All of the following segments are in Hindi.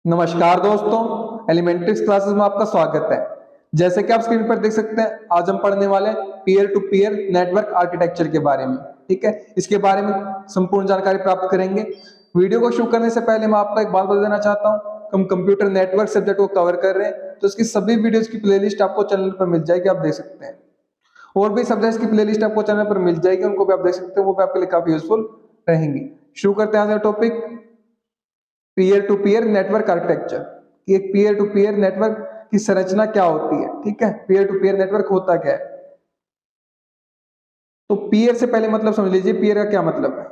नमस्कार दोस्तों, एलिमेंट्रिक्स क्लासेस में आपका स्वागत है। जैसे कि आप स्क्रीन पर देख सकते हैं, आज हम पढ़ने वाले peer to peer network architecture के बारे में। ठीक है, इसके बारे में संपूर्ण जानकारी प्राप्त करेंगे। वीडियो को शुरू करने से पहले मैं आपको एक बात बता देना चाहता हूँ, हम कंप्यूटर नेटवर्क सब्जेक्ट को कवर कर रहे हैं, तो इसकी सभी वीडियोज की प्लेलिस्ट आपको चैनल पर मिल जाएगी, आप देख सकते हैं। और भी सब्जेक्ट्स की प्लेलिस्ट आपको चैनल पर मिल जाएगी, उनको भी आप देख सकते हैं, वो भी आपके लिए काफी यूजफुल रहेंगी। शुरू करते हैं आज का topic, peer to peer network architecture. कि एक पीयर टू पीयर नेटवर्क की संरचना क्या होती है। ठीक है, पीयर टू पीयर नेटवर्क होता क्या है। तो पीयर से पहले मतलब समझ लीजिए, पीयर का क्या मतलब है।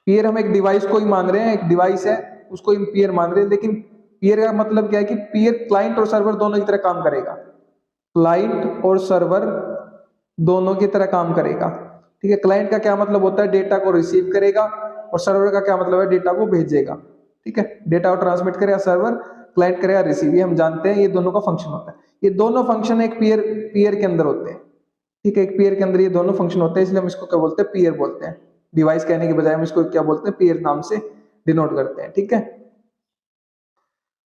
पीयर हम एक डिवाइस को ही मान रहे हैं, एक डिवाइस है उसको ही पीयर मान रहे हैं, लेकिन पीयर का मतलब क्या है कि पीयर क्लाइंट और सर्वर दोनों की तरह काम करेगा। क्लाइंट और सर्वर दोनों की तरह काम करेगा। ठीक है, क्लाइंट का क्या मतलब होता है, डेटा को रिसीव करेगा, और सर्वर का क्या मतलब है, डेटा को भेजेगा। ठीक है, डेटा को ट्रांसमिट करेगा सर्वर, क्लाइंट करेगा रिसीव। ये हम जानते हैं, ये दोनों का फंक्शन होता है। ये दोनों फंक्शन एक पीयर के अंदर होते हैं। ठीक है, एक पीयर के अंदर ये दोनों फंक्शन होते हैं, इसलिए हम इसको क्या बोलते हैं, पीयर बोलते हैं। डिवाइस कहने के बजाय हम इसको क्या बोलते हैं, पीयर नाम से डिनोट करते हैं। ठीक है,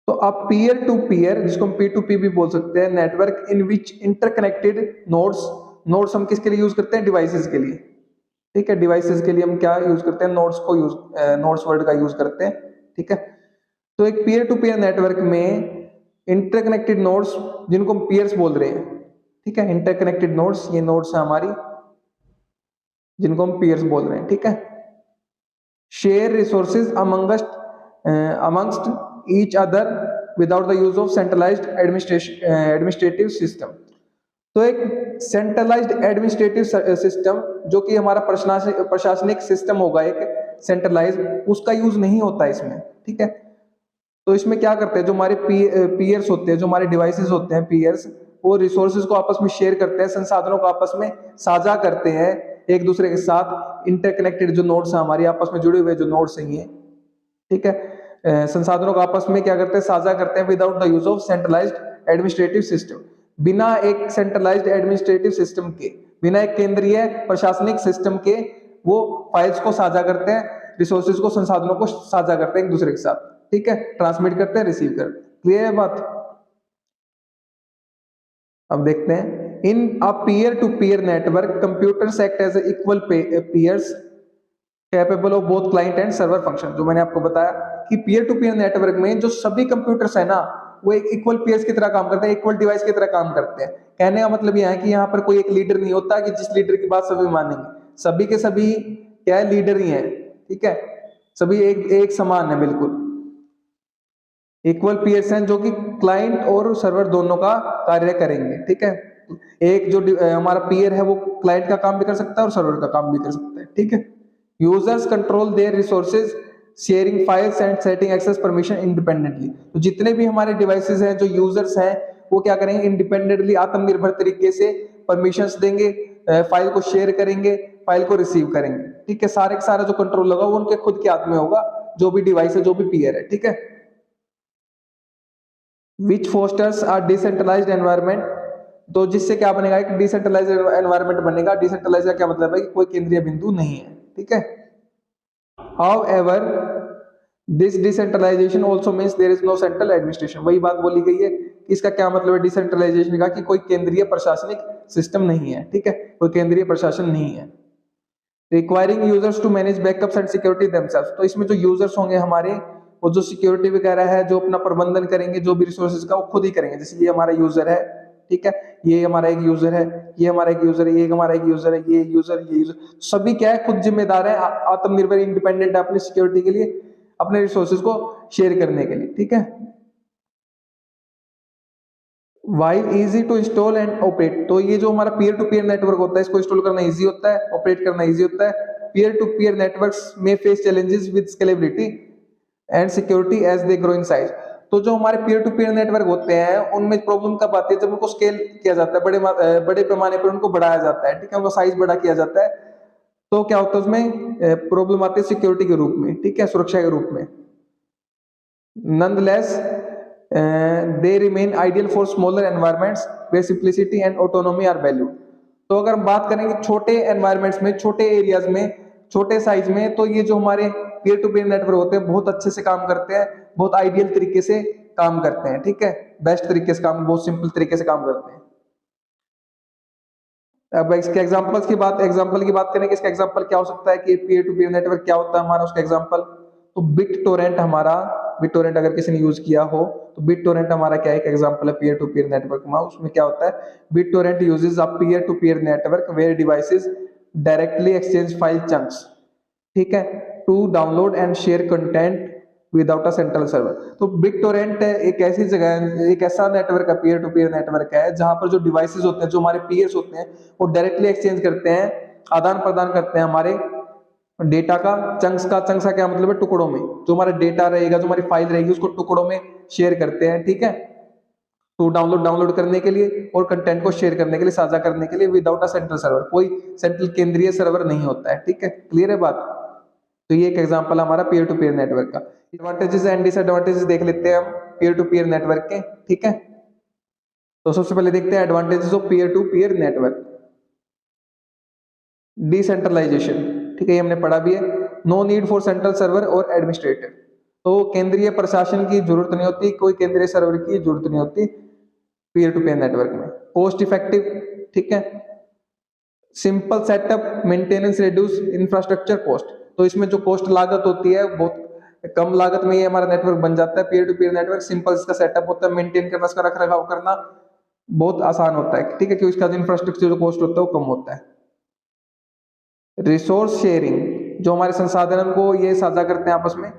तो अब पीयर टू पीयर, जिसको हम पी टू पी भी बोल सकते हैं, नेटवर्क इन विच इंटरकनेक्टेड नोड्स हम किसके लिए यूज करते हैं, डिवाइसेस के लिए। ठीक है, डिवाइसेस के लिए हम क्या यूज करते हैं, नोड्स वर्ड का यूज करते हैं। ठीक है, तो एक पीयर टू पीयर नेटवर्क में इंटरकनेक्टेड नोड्स, जिनको हम पीयर्स बोल रहे हैं। ठीक है, इंटरकनेक्टेड नोड्स, ये नोड्स है हमारी, जिनको हम पीयर्स बोल रहे हैं। ठीक है, share resources amongst each other without the use of centralised administrative system. तो एक सेंट्रलाइज्ड एडमिनिस्ट्रेटिव सिस्टम, जो कि हमारा प्रशासनिक सिस्टम होगा एक सेंट्रलाइज्ड, उसका यूज नहीं होता इसमें। ठीक है, तो इसमें क्या करते हैं, जो हमारे पीयर्स होते हैं, जो हमारे डिवाइसेस होते हैं पीयर्स, वो रिसोर्सेज को आपस में शेयर करते हैं, संसाधनों को आपस में साझा करते हैं एक दूसरे के साथ। इंटरकनेक्टेड जो नोड्स हैं हमारी, आपस में जुड़े हुए जो नोड्स हैं ये, ठीक है, संसाधनों को आपस में क्या करते हैं, साझा करते हैं, without the use of centralised administrative system. बिना एक सेंट्रलाइज्ड एडमिनिस्ट्रेटिव सिस्टम के, बिना एक केंद्रीय प्रशासनिक सिस्टम के, वो फाइल्स को साझा करते हैं, रिसोर्सेज को, संसाधनों को साझा करते हैं एक दूसरे के साथ। ठीक है, ट्रांसमिट करते हैं, रिसीव करते हैं। क्लियर है बात। अब देखते हैं, in a peer to peer network computers act as equal peers capable of both client and server function. जो मैंने आपको बताया कि पीयर टू पीयर नेटवर्क में जो सभी कंप्यूटर्स है ना, वो एक इक्वल पीयर्स की तरह काम करते हैं, इक्वल डिवाइस की तरह काम करते हैं। कहने का मतलब यह है कि यहाँ पर कोई एक लीडर नहीं होता कि जिस लीडर की बात सभी मानेंगे। सभी के सभी क्या है, लीडर ही है। ठीक है, सभी एक समान है, बिल्कुल इक्वल पीयर्स हैं, जो कि क्लाइंट और सर्वर दोनों का कार्य करेंगे। ठीक है, एक जो हमारा पीयर है वो क्लाइंट का काम भी कर सकता है और सर्वर का काम भी कर सकता है। ठीक है, users control their resources, sharing files and setting access permission independently. तो जितने भी हमारे डिवाइसेस हैं, जो यूजर्स हैं, वो क्या करेंगे, इंडिपेंडेंटली, आत्मनिर्भर तरीके से परमिशंस देंगे, फाइल को शेयर करेंगे, फाइल को रिसीव करेंगे। ठीक है, सारे का सारा जो कंट्रोल होगा वो उनके खुद के हाथ में होगा, जो भी डिवाइस है, जो भी पीयर है। ठीक है, विच फोस्टर्स आर डिसेंट्रलाइज्ड एनवायरनमेंट। तो जिससे क्या बनेगा, एक डिसेंट्रलाइज्ड एनवायरनमेंट बनेगा। डिसेंट्रलाइज्ड का क्या मतलब है कि कोई केंद्रीय बिंदु नहीं है। ठीक है, however this decentralization also means there is no central administration। वही बात बोली गई है कि इसका क्या मतलब है डिसेंट्रलाइजेशन का, कि कोई केंद्रीय प्रशासनिक सिस्टम नहीं है। ठीक है, कोई केंद्रीय प्रशासन नहीं है। Requiring users to manage backups and security themselves. तो इसमें जो यूजर्स होंगे हमारे, वो जो सिक्योरिटी वगैरह है, जो अपना प्रबंधन करेंगे, जो भी रिसोर्सेज का, वो खुद ही करेंगे। जैसे ये हमारा यूजर है, ठीक है, ये हमारा एक यूजर है, ये हमारा एक यूजर है, ये हमारा एक यूजर है, ये यूजर, सभी क्या है, खुद जिम्मेदार है, आत्मनिर्भर, इंडिपेंडेंट है अपनी सिक्योरिटी के लिए, अपने रिसोर्सेज को शेयर करने के लिए। ठीक है, while easy to install and operate. तो ये जो हमारा पीयर टू पीयर नेटवर्क होता है, इसको इंस्टॉल करना इजी होता है, ऑपरेट करना इजी होता है। पीयर टू पीयर नेटवर्क्स में face challenges with scalability and security as they grow in size. तो जो हमारे पीयर टू पीयर नेटवर्क होते हैं, उनमें प्रॉब्लम कब आती है, जब उनको स्केल किया जाता है, बड़े पैमाने पर उनको बढ़ाया जाता है। ठीक है, उनका साइज बड़ा किया जाता है, तो क्या होता है, उसमें प्रॉब्लम आती है सिक्योरिटी के रूप में। ठीक है, सुरक्षा के रूप में। Nonetheless, they remain ideal for smaller environments where simplicity and autonomy are valued। तो अगर हम बात करेंगे छोटे एनवायरमेंट्स में, छोटे एरियाज में, छोटे साइज में, तो ये जो हमारे पीयर टू पीयर नेटवर्क होते हैं बहुत अच्छे से काम करते हैं, बहुत आइडियल तरीके से काम करते हैं, ठीक है, बेस्ट तरीके से काम, बहुत सिंपल तरीके से काम करते हैं। अब इसके एग्जांपल की बात करें कि इसका एग्जांपल क्या हो सकता है कि पीयर टू पीयर नेटवर्क क्या होता है हमारा, उसका एग्जांपल तो बिट टोरेंट हमारा, बिट टोरेंट अगर किसी ने यूज किया हो तो बिट टोरेंट हमारा क्या है, एक एग्जांपल है पीयर टू पीयर नेटवर्क में। उसमें क्या होता है, BitTorrent uses a peer to peer network where devices directly exchange file chunks, ठीक है, to download and share content without a central server. तो बिट टोरेंट एक ऐसी जगह है, एक ऐसा नेटवर्क है, पीयर टू पीयर नेटवर्क है, जहां पर जो डिवाइसेस होते हैं, जो हमारे पीयर्स होते हैं, वो डायरेक्टली एक्सचेंज करते हैं, आदान प्रदान करते हैं हमारे डेटा का, चंक्स का क्या मतलब है, टुकड़ों में, जो हमारा डेटा रहेगा, जो हमारी फाइल रहेगी, उसको टुकड़ों में शेयर करते हैं, ठीक है, तो डाउनलोड करने के लिए और कंटेंट को शेयर करने के लिए, साझा करने के लिए विदाउट अ सेंट्रल सर्वर, कोई सेंट्रल केंद्रीय सर्वर नहीं होता है, ठीक है, क्लियर है बात। तो ये एक एग्जांपल हमारा पीयर टू पीयर नेटवर्क का। एडवांटेजेस एंड डिसएडवांटेजेस देख लेते हैं हम पीयर टू पीयर नेटवर्क के, ठीक है। तो सबसे पहले देखते हैं advantages of peer to peer network. Decentralization, ठीक है, ये हमने पढ़ा भी है। No need for central server और एडमिनिस्ट्रेटर, तो केंद्रीय प्रशासन की जरूरत नहीं होती, कोई केंद्रीय सर्वर की जरूरत नहीं होती पीयर टू पीयर नेटवर्क में। कॉस्ट इफेक्टिव, ठीक है, simple setup, maintenance, reduce infrastructure cost, तो इसमें जो कॉस्ट लागत होती है बहुत कम लागत में ये हमारा नेटवर्क बन जाता है। Peer to peer network simple इसका सेटअप होता है, मेंटेन करना, इसका रख रखाव करना बहुत आसान होता है, ठीक है, क्योंकि इसका इंफ्रास्ट्रक्चर जो कॉस्ट होता है वो कम होता है। रिसोर्स शेयरिंग, जो हमारे संसाधन को ये साझा करते हैं आपस में,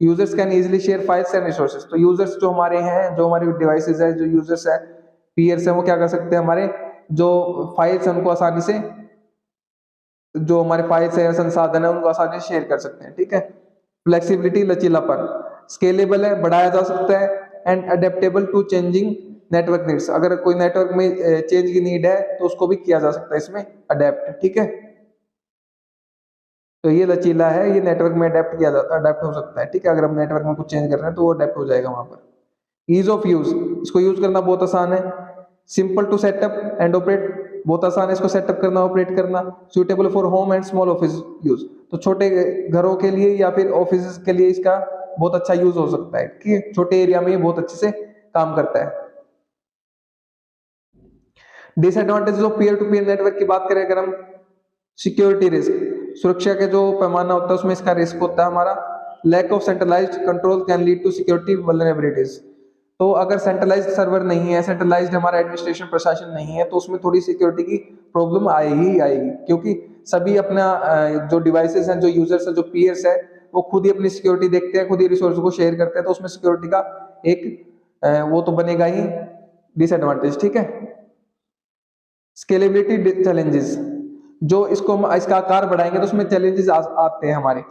users can easily share files and resources, तो यूजर्स जो हमारे हैं, जो हमारी डिवाइसेस है, जो यूजर्स है, पीयर्स है, वो क्या कर सकते हैं, हमारे जो फाइल्स है उनको आसानी से, जो हमारे फाइल्स है, संसाधन है, उनको आसानी से शेयर कर सकते हैं, ठीक है। फ्लेक्सिबिलिटी, लचीलापन, स्केलेबल है, बढ़ाया जा सकता है, and adaptable to changing network needs, अगर कोई नेटवर्क में चेंज की नीड है तो उसको भी किया जा सकता है इसमें अडेप्ट, ठीक है। तो ये लचीला है, ये नेटवर्क में अडेप्ट हो सकता है, ठीक है, अगर हम नेटवर्क में कुछ चेंज कर रहे हैं तो वो अडेप्ट हो जाएगा वहां पर। ईज ऑफ यूज, इसको यूज करना बहुत आसान है। Simple to setup and operate, बहुत आसान है इसको सेटअप करना, ऑपरेट करना। Suitable for home and small office use, तो छोटे घरों के लिए या फिर ऑफिस के लिए इसका बहुत अच्छा यूज हो सकता है, कि छोटे एरिया में ये बहुत अच्छे से काम करता है। Disadvantages of peer to peer network की बात करें अगर हम, सिक्योरिटी रिस्क, सुरक्षा के जो पैमाना होता है उसमें इसका रिस्क होता है हमारा। Lack of centralized control can lead to security vulnerabilities, तो अगर सेंट्रलाइज्ड सर्वर नहीं है, सेंट्रलाइज्ड हमारा एडमिनिस्ट्रेशन प्रशासन नहीं है, तो उसमें थोड़ी सिक्योरिटी की प्रॉब्लम आएगी ही आएगी, क्योंकि सभी अपना जो डिवाइसेस हैं, जो यूजर्स है, जो पीयर्स है, वो खुद ही अपनी सिक्योरिटी देखते हैं, खुद ही रिसोर्स को शेयर करते हैं, तो उसमें सिक्योरिटी का एक वो तो बनेगा ही डिसएडवांटेज, ठीक है। स्केलेबिलिटी चैलेंजेस, जो इसको हम इसका आकार बढ़ाएंगे तो उसमें चैलेंजेस आते हैं हमारे।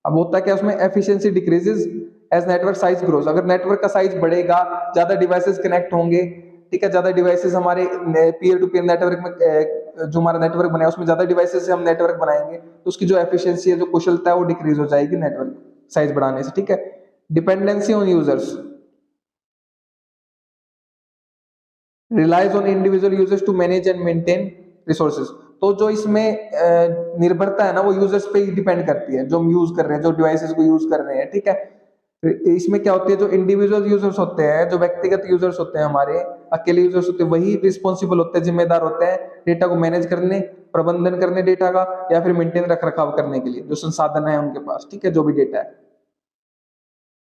अब होता है क्या, उसमें efficiency decreases as network size grows, अगर नेटवर्क का साइज बढ़ेगा, ज्यादा डिवाइसेस कनेक्ट होंगे, ठीक है, ज्यादा डिवाइसेस हमारे पीयर टू पीयर नेटवर्क में, जो हमारा नेटवर्क बनाया उसमें ज्यादा डिवाइसेस से हम नेटवर्क बनाएंगे, तो उसकी जो एफिशिएंसी है, जो कुशलता है, वो डिक्रीज हो जाएगी नेटवर्क साइज बढ़ाने से, ठीक है। Dependency on users, relies on individual users to manage and maintain resources, तो जो इसमें निर्भरता है ना, वो यूजर्स पे ही डिपेंड करती है, जो हम यूज कर रहे हैं, जो डिवाइसेस को यूज कर रहे हैं, ठीक है। इसमें क्या होती है, जो इंडिविजुअल यूजर्स होते हैं, जो व्यक्तिगत यूजर्स होते हैं, हमारे अकेले यूजर्स होते हैं, वही रिस्पॉन्सिबल होते हैं, जिम्मेदार होते हैं डेटा को मैनेज करने, प्रबंधन करने डेटा का, या फिर मेंटेन रख रखाव करने के लिए, जो संसाधन है उनके पास, ठीक है, जो भी डेटा है।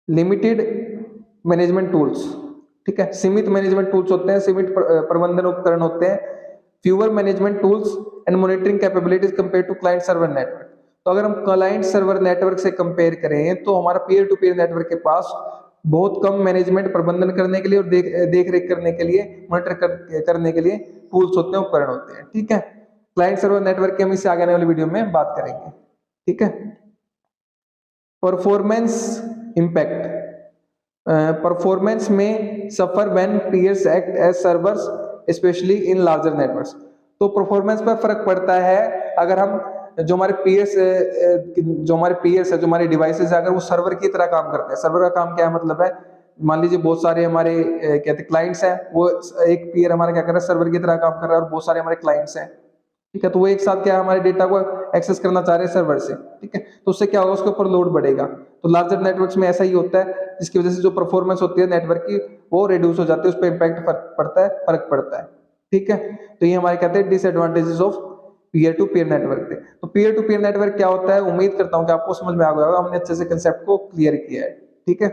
लिमिटेड मैनेजमेंट टूल्स, ठीक है, सीमित मैनेजमेंट टूल्स होते हैं, सीमित प्रबंधन उपकरण होते हैं। Fewer management tools and monitoring capabilities compare to client server network, तो अगर हम क्लाइंट सर्वर नेटवर्क से कंपेयर करें तो हमारा पीयर टू पीयर नेटवर्क के पास बहुत कम मैनेजमेंट, प्रबंधन करने के लिए और देख रेख करने के लिए, करने के लिए टूल्स होते हैं, उपकरण होते हैं, ठीक है। क्लाइंट सर्वर नेटवर्क की हम इससे आगे आने वाली वीडियो में बात करेंगे, ठीक है। परफॉर्मेंस इंपैक्ट, परफॉर्मेंस में suffer when peers act as servers especially in larger networks, तो परफॉर्मेंस पर फर्क पड़ता है अगर हम, जो हमारे पीयर्स है, जो हमारे डिवाइसेस है, अगर वो सर्वर की तरह काम करते हैं। सर्वर का काम क्या है, मतलब है, मान लीजिए बहुत सारे हमारे कहते क्लाइंट्स हैं, वो एक पीयर हमारा क्या कर रहा है, सर्वर की तरह काम कर रहा है, और बहुत सारे हमारे क्लाइंट्स हैं, ठीक है। तो वो एक साथ क्या है, हमारे डेटा को एक्सेस करना चाह रहे हैं सर्वर से, ठीक है। तो उससे क्या होगा, उसके ऊपर लोड बढ़ेगा। तो लार्जर नेटवर्क्स में ऐसा ही होता है, जिसकी वजह से जो परफॉर्मेंस होती है नेटवर्क की वो रिड्यूस हो जाती है, उस पर इम्पैक्ट फर्क पड़ता है, ठीक है। तो ये हमारे कहते हैं disadvantages of peer to peer network थे। तो पीयर टू पीयर नेटवर्क क्या होता है, उम्मीद करता हूँ कि आपको समझ में आ गया होगा, हमने अच्छे से कंसेप्ट को क्लियर किया है, ठीक है।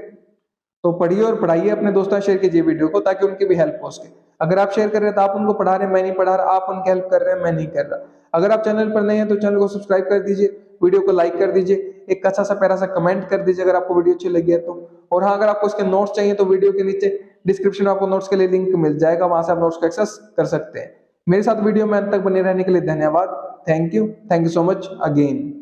तो पढ़िए और पढ़ाइए, अपने दोस्तों शेयर कीजिए वीडियो को, ताकि उनकी भी हेल्प हो सके। अगर आप शेयर कर रहे हैं तो आप उनको पढ़ा रहे हैं, मैं नहीं पढ़ा रहा, आप उनकी हेल्प कर रहे हैं, मैं नहीं कर रहा। अगर आप चैनल पर नए हैं तो चैनल को सब्सक्राइब कर दीजिए, वीडियो को लाइक कर दीजिए, एक अच्छा सा प्यारा सा कमेंट कर दीजिए अगर आपको वीडियो अच्छी लगी है तो। और हाँ, अगर आपको इसके नोट्स चाहिए तो वीडियो के नीचे डिस्क्रिप्शन में आपको नोट्स के लिए लिंक मिल जाएगा, वहां से आप नोट्स को एक्सेस कर सकते हैं। मेरे साथ वीडियो में अंत तक बने रहने के लिए धन्यवाद। Thank you so much again.